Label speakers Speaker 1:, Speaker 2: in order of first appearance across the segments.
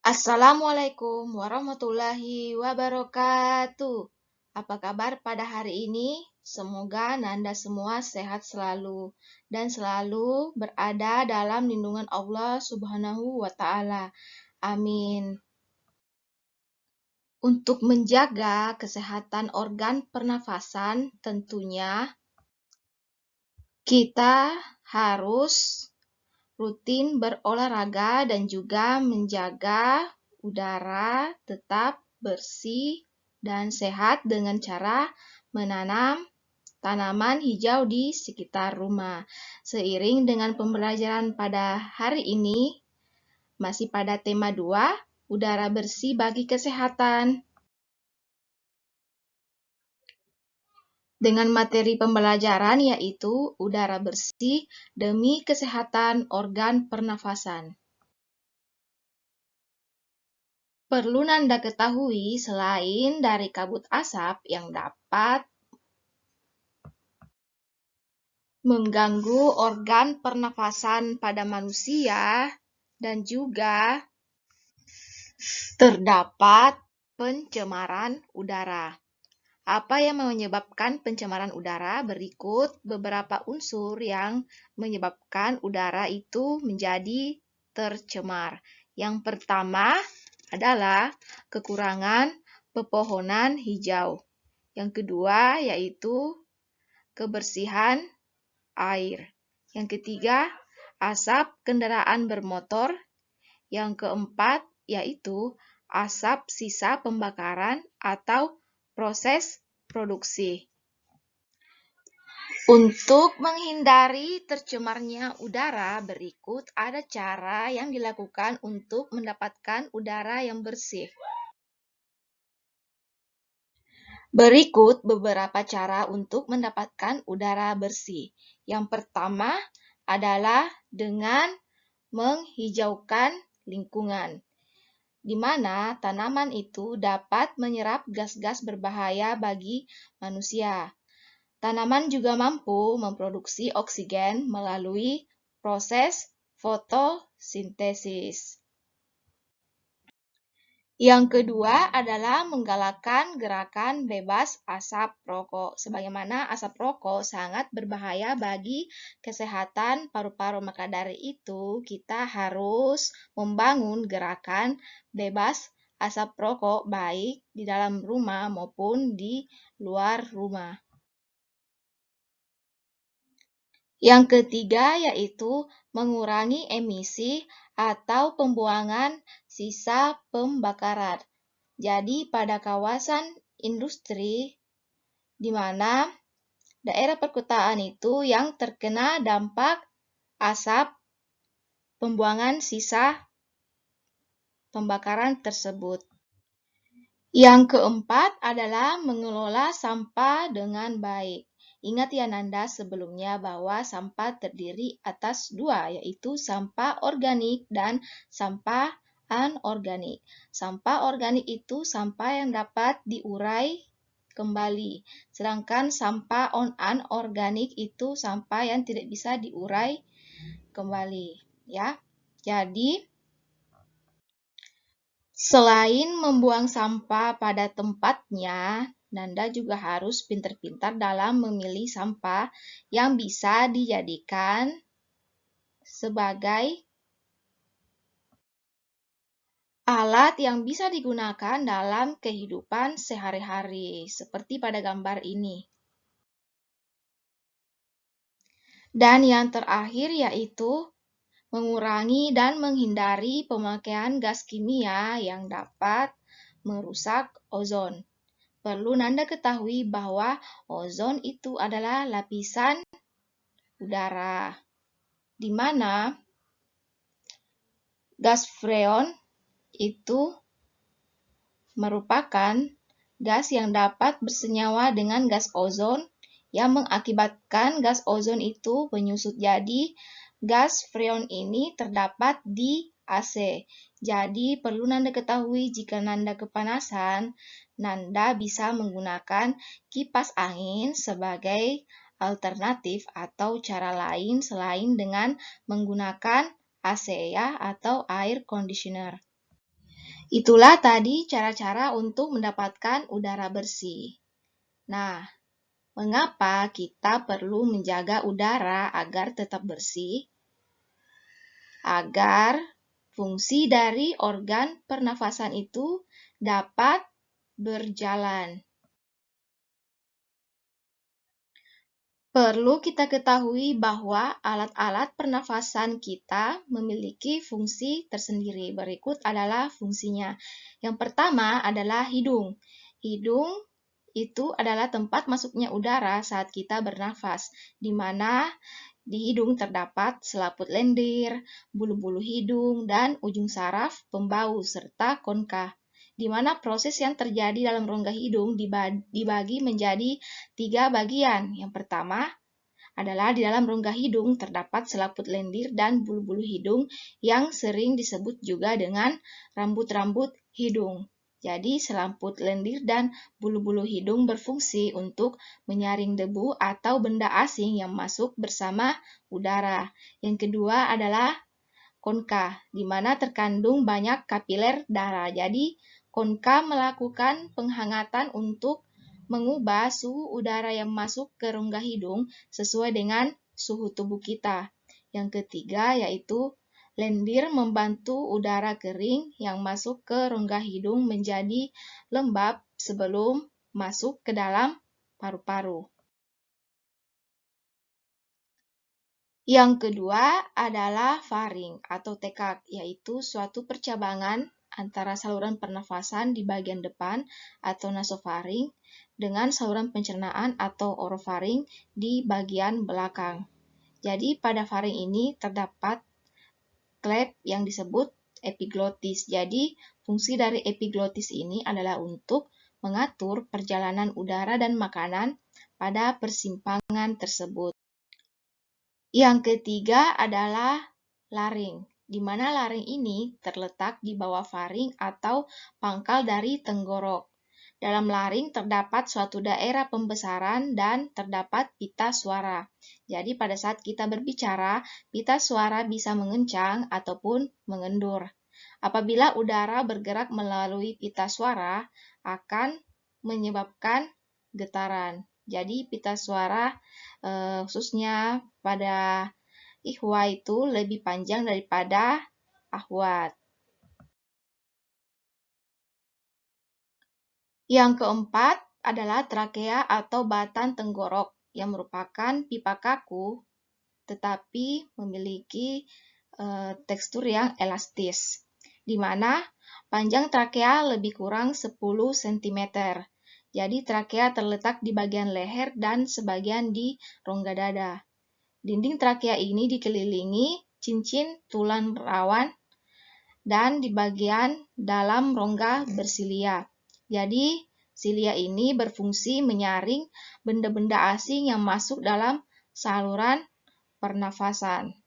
Speaker 1: Assalamualaikum warahmatullahi wabarakatuh. Apa kabar pada hari ini? Semoga Nanda semua sehat selalu dan selalu berada dalam lindungan Allah Subhanahu wa Ta'ala. Amin. Untuk menjaga kesehatan organ pernafasan, tentunya kita harus rutin berolahraga dan juga menjaga udara tetap bersih dan sehat dengan cara menanam tanaman hijau di sekitar rumah. Seiring dengan pembelajaran pada hari ini, masih pada tema 2, udara bersih bagi kesehatan. Dengan materi pembelajaran yaitu udara bersih demi kesehatan organ pernafasan. Perlu Nanda ketahui, selain dari kabut asap yang dapat mengganggu organ pernafasan pada manusia dan juga terdapat pencemaran udara. Apa yang menyebabkan pencemaran udara? Berikut beberapa unsur yang menyebabkan udara itu menjadi tercemar. Yang pertama adalah kekurangan pepohonan hijau. Yang kedua yaitu kebersihan air. Yang ketiga, asap kendaraan bermotor. Yang keempat yaitu asap sisa pembakaran atau proses produksi. Untuk menghindari tercemarnya udara, berikut ada cara yang dilakukan untuk mendapatkan udara yang bersih. Berikut beberapa cara untuk mendapatkan udara bersih. Yang pertama adalah dengan menghijaukan lingkungan, di mana tanaman itu dapat menyerap gas-gas berbahaya bagi manusia. Tanaman juga mampu memproduksi oksigen melalui proses fotosintesis. Yang kedua adalah menggalakkan gerakan bebas asap rokok. Sebagaimana asap rokok sangat berbahaya bagi kesehatan paru-paru, maka dari itu kita harus membangun gerakan bebas asap rokok baik di dalam rumah maupun di luar rumah. Yang ketiga yaitu mengurangi emisi atau pembuangan sisa pembakaran. Jadi pada kawasan industri di mana daerah perkotaan itu yang terkena dampak asap pembuangan sisa pembakaran tersebut. Yang keempat adalah mengelola sampah dengan baik. Ingat ya Nanda sebelumnya bahwa sampah terdiri atas dua, yaitu sampah organik dan sampah anorganik. Sampah organik itu sampah yang dapat diurai kembali, sedangkan sampah anorganik itu sampah yang tidak bisa diurai kembali. Ya, jadi selain membuang sampah pada tempatnya, Nanda juga harus pintar-pintar dalam memilih sampah yang bisa dijadikan sebagai alat yang bisa digunakan dalam kehidupan sehari-hari, seperti pada gambar ini. Dan yang terakhir yaitu mengurangi dan menghindari pemakaian gas kimia yang dapat merusak ozon. Perlu Nanda ketahui bahwa ozon itu adalah lapisan udara, di mana gas freon itu merupakan gas yang dapat bersenyawa dengan gas ozon yang mengakibatkan gas ozon itu menyusut. Jadi, gas freon ini terdapat di AC. Jadi, perlu Nanda ketahui jika Nanda kepanasan, Nanda bisa menggunakan kipas angin sebagai alternatif atau cara lain selain dengan menggunakan AC ya, atau air conditioner. Itulah tadi cara-cara untuk mendapatkan udara bersih. Nah, mengapa kita perlu menjaga udara agar tetap bersih? Agar fungsi dari organ pernafasan itu dapat berjalan. Perlu kita ketahui bahwa alat-alat pernafasan kita memiliki fungsi tersendiri. Berikut adalah fungsinya. Yang pertama adalah hidung. Hidung itu adalah tempat masuknya udara saat kita bernafas, di mana di hidung terdapat selaput lendir, bulu-bulu hidung, dan ujung saraf, pembau, serta konka, di mana proses yang terjadi dalam rongga hidung dibagi menjadi 3 bagian. Yang pertama adalah di dalam rongga hidung terdapat selaput lendir dan bulu-bulu hidung yang sering disebut juga dengan rambut-rambut hidung. Jadi, selaput lendir dan bulu-bulu hidung berfungsi untuk menyaring debu atau benda asing yang masuk bersama udara. Yang kedua adalah konka, di mana terkandung banyak kapiler darah. Jadi, konka melakukan penghangatan untuk mengubah suhu udara yang masuk ke rongga hidung sesuai dengan suhu tubuh kita. Yang ketiga yaitu lendir membantu udara kering yang masuk ke rongga hidung menjadi lembab sebelum masuk ke dalam paru-paru. Yang kedua adalah faring atau tekak, yaitu suatu percabangan antara saluran pernafasan di bagian depan atau nasofaring dengan saluran pencernaan atau orofaring di bagian belakang. Jadi pada faring ini terdapat klep yang disebut epiglotis. Jadi fungsi dari epiglotis ini adalah untuk mengatur perjalanan udara dan makanan pada persimpangan tersebut. Yang ketiga adalah laring, di mana laring ini terletak di bawah faring atau pangkal dari tenggorok. Dalam laring terdapat suatu daerah pembesaran dan terdapat pita suara. Jadi pada saat kita berbicara, pita suara bisa mengencang ataupun mengendur. Apabila udara bergerak melalui pita suara, akan menyebabkan getaran. Jadi pita suara khususnya pada ihwa itu lebih panjang daripada ahwat. Yang keempat adalah trakea atau batang tenggorok yang merupakan pipa kaku tetapi memiliki tekstur yang elastis, di mana panjang trakea lebih kurang 10 cm. Jadi trakea terletak di bagian leher dan sebagian di rongga dada. Dinding trakea ini dikelilingi cincin tulang rawan dan di bagian dalam rongga bersilia. Jadi, silia ini berfungsi menyaring benda-benda asing yang masuk dalam saluran pernafasan.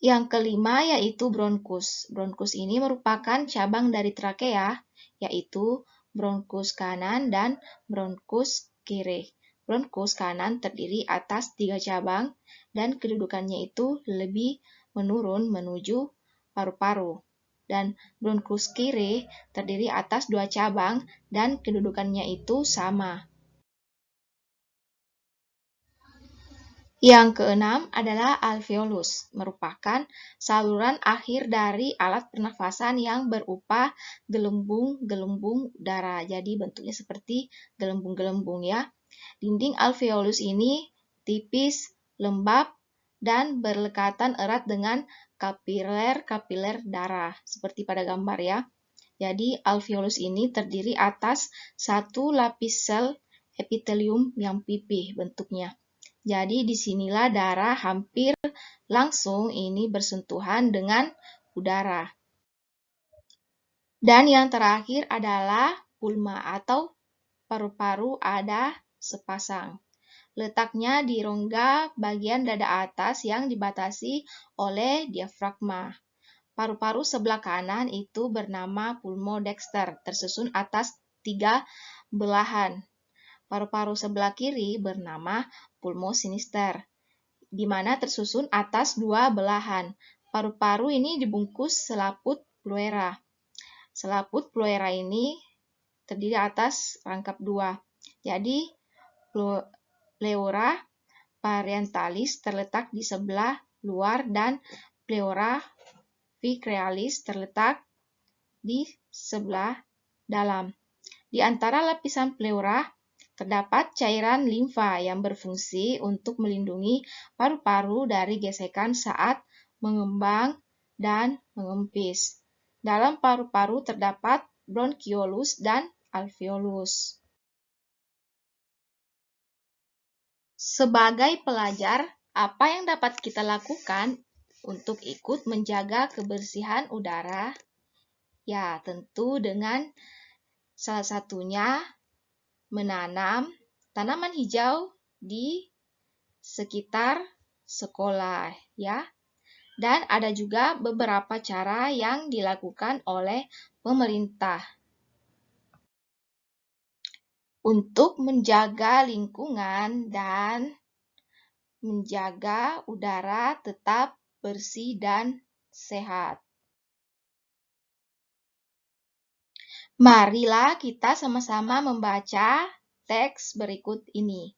Speaker 1: Yang kelima yaitu bronkus. Bronkus ini merupakan cabang dari trakea, yaitu bronkus kanan dan bronkus kiri. Bronkus kanan terdiri atas 3 cabang dan kedudukannya itu lebih menurun menuju paru-paru. Dan bronkus kiri terdiri atas 2 cabang dan kedudukannya itu sama. Yang keenam adalah alveolus, merupakan saluran akhir dari alat pernafasan yang berupa gelembung-gelembung udara. Jadi bentuknya seperti gelembung-gelembung ya. Dinding alveolus ini tipis, lembab, dan berlekatan erat dengan kapiler-kapiler darah, seperti pada gambar ya. Jadi alveolus ini terdiri atas satu lapis sel epitelium yang pipih bentuknya. Jadi disinilah darah hampir langsung ini bersentuhan dengan udara. Dan yang terakhir adalah pulma atau paru-paru ada sepasang. Letaknya di rongga bagian dada atas yang dibatasi oleh diafragma. Paru-paru sebelah kanan itu bernama pulmodexter, tersusun atas 3 belahan. Paru-paru sebelah kiri bernama pulmosinister, di mana tersusun atas 2 belahan. Paru-paru ini dibungkus selaput Fluera. Selaput Fluera ini terdiri atas rangkap 2. Jadi, Pleura parentalis terletak di sebelah luar dan Pleura vicrealis terletak di sebelah dalam. Di antara lapisan pleura terdapat cairan limfa yang berfungsi untuk melindungi paru-paru dari gesekan saat mengembang dan mengempis. Dalam paru-paru terdapat bronchiolus dan alveolus. Sebagai pelajar, apa yang dapat kita lakukan untuk ikut menjaga kebersihan udara? Ya, tentu dengan salah satunya menanam tanaman hijau di sekitar sekolah, ya. Dan ada juga beberapa cara yang dilakukan oleh pemerintah untuk menjaga lingkungan dan menjaga udara tetap bersih dan sehat. Marilah kita sama-sama membaca teks berikut ini.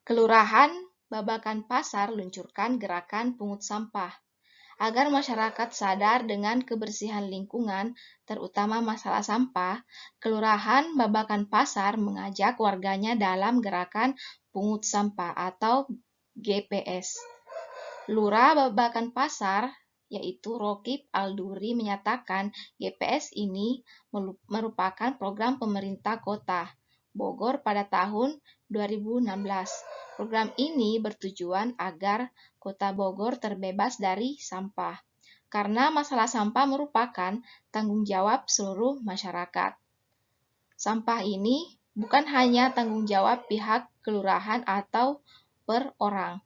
Speaker 1: Kelurahan Babakan Pasar luncurkan gerakan pungut sampah. Agar masyarakat sadar dengan kebersihan lingkungan, terutama masalah sampah, Kelurahan Babakan Pasar mengajak warganya dalam gerakan pungut sampah atau GPS. Lurah Babakan Pasar, yaitu Rokib Alduri, menyatakan GPS ini merupakan program pemerintah kota Bogor pada tahun 2016. Program ini bertujuan agar kota Bogor terbebas dari sampah, karena masalah sampah merupakan tanggung jawab seluruh masyarakat. Sampah ini bukan hanya tanggung jawab pihak kelurahan atau per orang,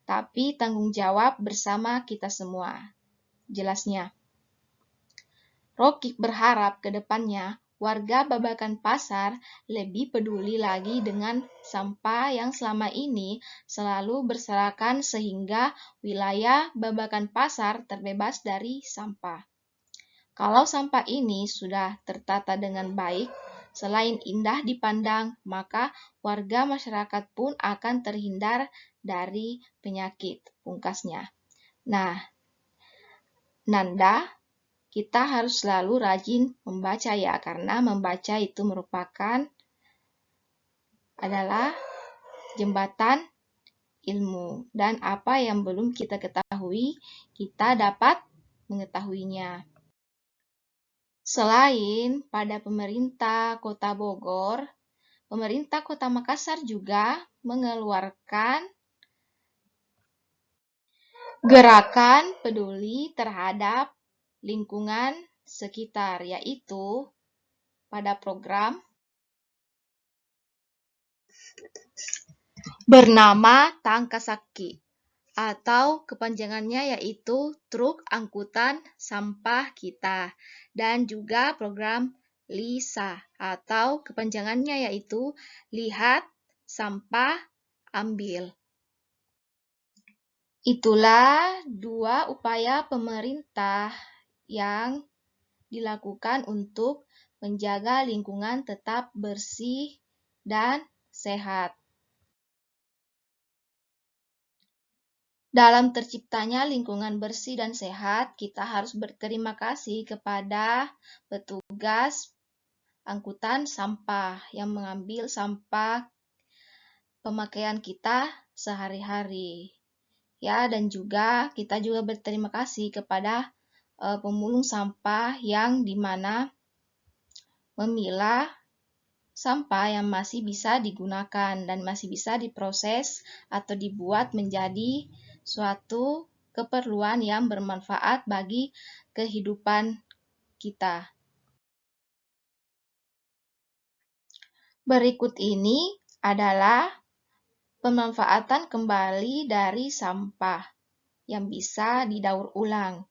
Speaker 1: tapi tanggung jawab bersama kita semua. Jelasnya, Rokib berharap ke depannya warga Babakan Pasar lebih peduli lagi dengan sampah yang selama ini selalu berserakan sehingga wilayah Babakan Pasar terbebas dari sampah. Kalau sampah ini sudah tertata dengan baik, selain indah dipandang, maka warga masyarakat pun akan terhindar dari penyakit, pungkasnya. Nah, Nanda, kita harus selalu rajin membaca ya, karena membaca itu adalah jembatan ilmu. Dan apa yang belum kita ketahui, kita dapat mengetahuinya. Selain pada pemerintah Kota Bogor, pemerintah Kota Makassar juga mengeluarkan gerakan peduli terhadap lingkungan sekitar, yaitu pada program bernama Tangkasaki, atau kepanjangannya yaitu Truk Angkutan Sampah Kita, dan juga program LISA, atau kepanjangannya yaitu Lihat, Sampah, Ambil. Itulah dua upaya pemerintah yang dilakukan untuk menjaga lingkungan tetap bersih dan sehat. Dalam terciptanya lingkungan bersih dan sehat, kita harus berterima kasih kepada petugas angkutan sampah yang mengambil sampah pemakaian kita sehari-hari. Ya, dan juga kita juga berterima kasih kepada pemulung sampah yang dimana memilah sampah yang masih bisa digunakan dan masih bisa diproses atau dibuat menjadi suatu keperluan yang bermanfaat bagi kehidupan kita. Berikut ini adalah pemanfaatan kembali dari sampah yang bisa didaur ulang,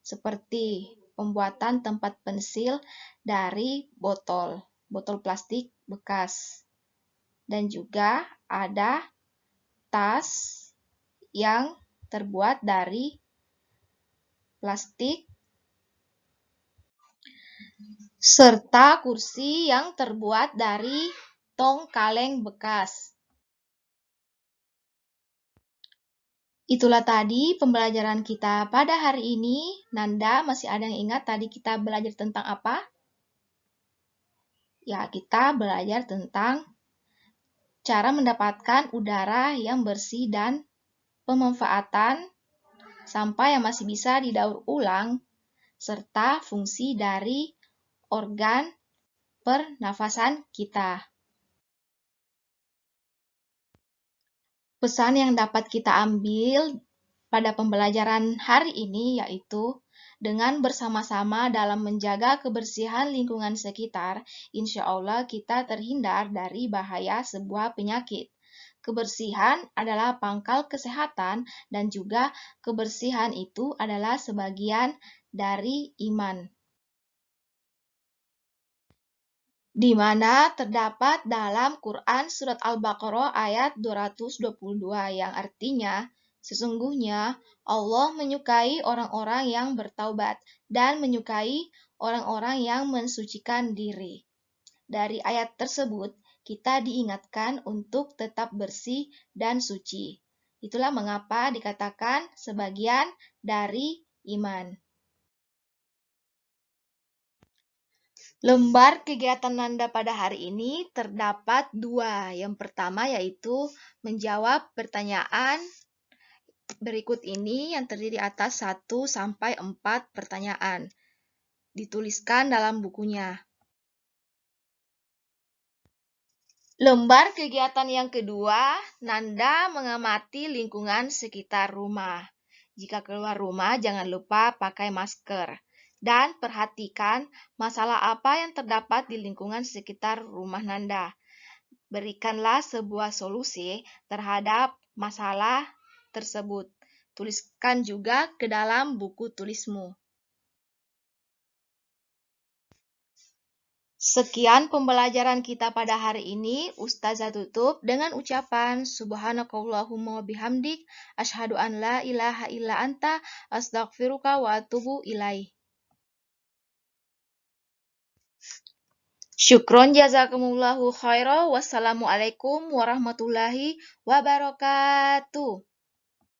Speaker 1: seperti pembuatan tempat pensil dari botol plastik bekas. Dan juga ada tas yang terbuat dari plastik serta kursi yang terbuat dari tong kaleng bekas. Itulah tadi pembelajaran kita pada hari ini. Nanda, masih ada yang ingat tadi kita belajar tentang apa? Ya, kita belajar tentang cara mendapatkan udara yang bersih dan pemanfaatan sampah yang masih bisa didaur ulang, serta fungsi dari organ pernafasan kita. Pesan yang dapat kita ambil pada pembelajaran hari ini yaitu dengan bersama-sama dalam menjaga kebersihan lingkungan sekitar, insya Allah kita terhindar dari bahaya sebuah penyakit. Kebersihan adalah pangkal kesehatan dan juga kebersihan itu adalah sebagian dari iman. Di mana terdapat dalam Quran Surat Al-Baqarah ayat 222 yang artinya, sesungguhnya Allah menyukai orang-orang yang bertaubat dan menyukai orang-orang yang mensucikan diri. Dari ayat tersebut, kita diingatkan untuk tetap bersih dan suci. Itulah mengapa dikatakan sebagian dari iman. Lembar kegiatan Nanda pada hari ini terdapat 2. Yang pertama yaitu menjawab pertanyaan berikut ini yang terdiri atas 1 sampai 4 pertanyaan. Dituliskan dalam bukunya. Lembar kegiatan yang kedua, Nanda mengamati lingkungan sekitar rumah. Jika keluar rumah, jangan lupa pakai masker. Dan perhatikan masalah apa yang terdapat di lingkungan sekitar rumah Nanda. Berikanlah sebuah solusi terhadap masalah tersebut. Tuliskan juga ke dalam buku tulismu. Sekian pembelajaran kita pada hari ini. Ustazah tutup dengan ucapan Subhanakallahumma bihamdik asyhadu an la ilaha illa anta astaghfiruka wa atubu ilaih. Syukron jazakumullahu khairan. Wassalamualaikum warahmatullahi wabarakatuh.